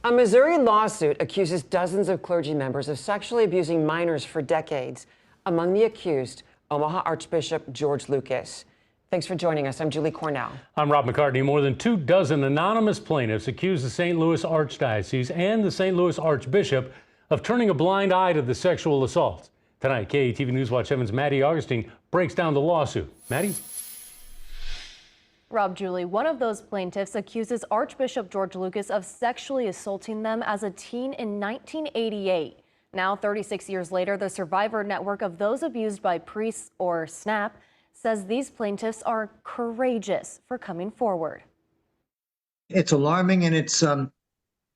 A Missouri lawsuit accuses dozens of clergy members of sexually abusing minors for decades. Among the accused, Omaha Archbishop George Lucas. Thanks for joining us. I'm Julie Cornell. I'm Rob McCartney. More than 24 anonymous plaintiffs accuse the St. Louis Archdiocese and the St. Louis Archbishop of turning a blind eye to the sexual assaults. Tonight, KETV News Watch 7's Maddie Augustine breaks down the lawsuit. Maddie? Rob, Julie, one of those plaintiffs accuses Archbishop George Lucas of sexually assaulting them as a teen in 1988. Now, 36 years later, the Survivor Network of Those Abused by Priests, or SNAP, says these plaintiffs are courageous for coming forward. It's alarming and it's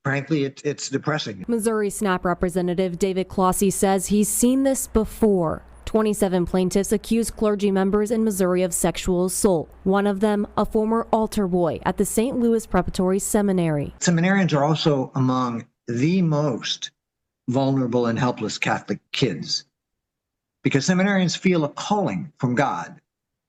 frankly, it's depressing. Missouri SNAP representative David Clossy says he's seen this before. 27 plaintiffs accuse clergy members in Missouri of sexual assault. One of them, a former altar boy at the St. Louis Preparatory Seminary. Seminarians are also among the most vulnerable and helpless Catholic kids because seminarians feel a calling from God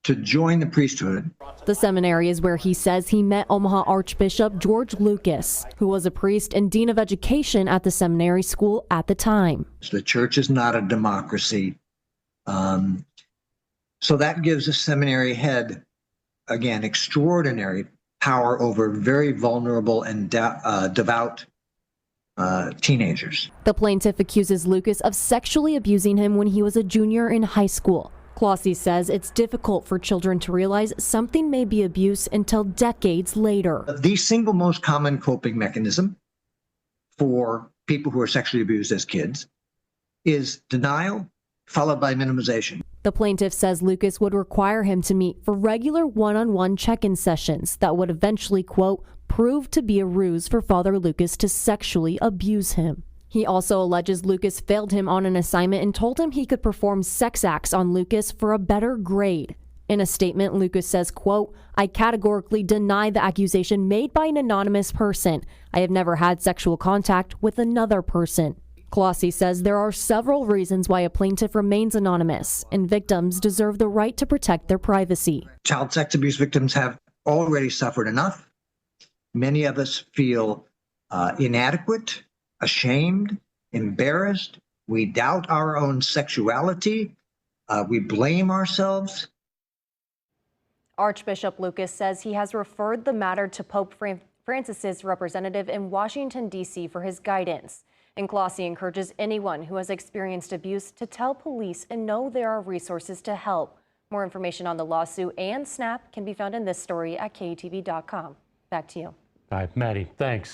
to join the priesthood. The seminary is where he says he met Omaha Archbishop George Lucas, who was a priest and dean of education at the seminary school at the time. The church is not a democracy. So that gives a seminary head, again, extraordinary power over very vulnerable and devout teenagers. The plaintiff accuses Lucas of sexually abusing him when he was a junior in high school. Clossy says it's difficult for children to realize something may be abuse until decades later. The single most common coping mechanism for people who are sexually abused as kids is denial, followed by minimization. The plaintiff says Lucas would require him to meet for regular one-on-one check-in sessions that would eventually, quote, prove to be a ruse for Father Lucas to sexually abuse him. He also alleges Lucas failed him on an assignment and told him he could perform sex acts on Lucas for a better grade. In a statement, Lucas says, quote, I categorically deny the accusation made by an anonymous person. I have never had sexual contact with another person. Clossy says there are several reasons why a plaintiff remains anonymous, and victims deserve the right to protect their privacy. Child sex abuse victims have already suffered enough. Many of us feel inadequate, ashamed, embarrassed. We doubt our own sexuality. We blame ourselves. Archbishop Lucas says he has referred the matter to Pope Francis's representative in Washington, D.C. for his guidance. And Clossy encourages anyone who has experienced abuse to tell police and know there are resources to help. More information on the lawsuit and SNAP can be found in this story at KETV.com. Back to you. All right, Maddie, thanks.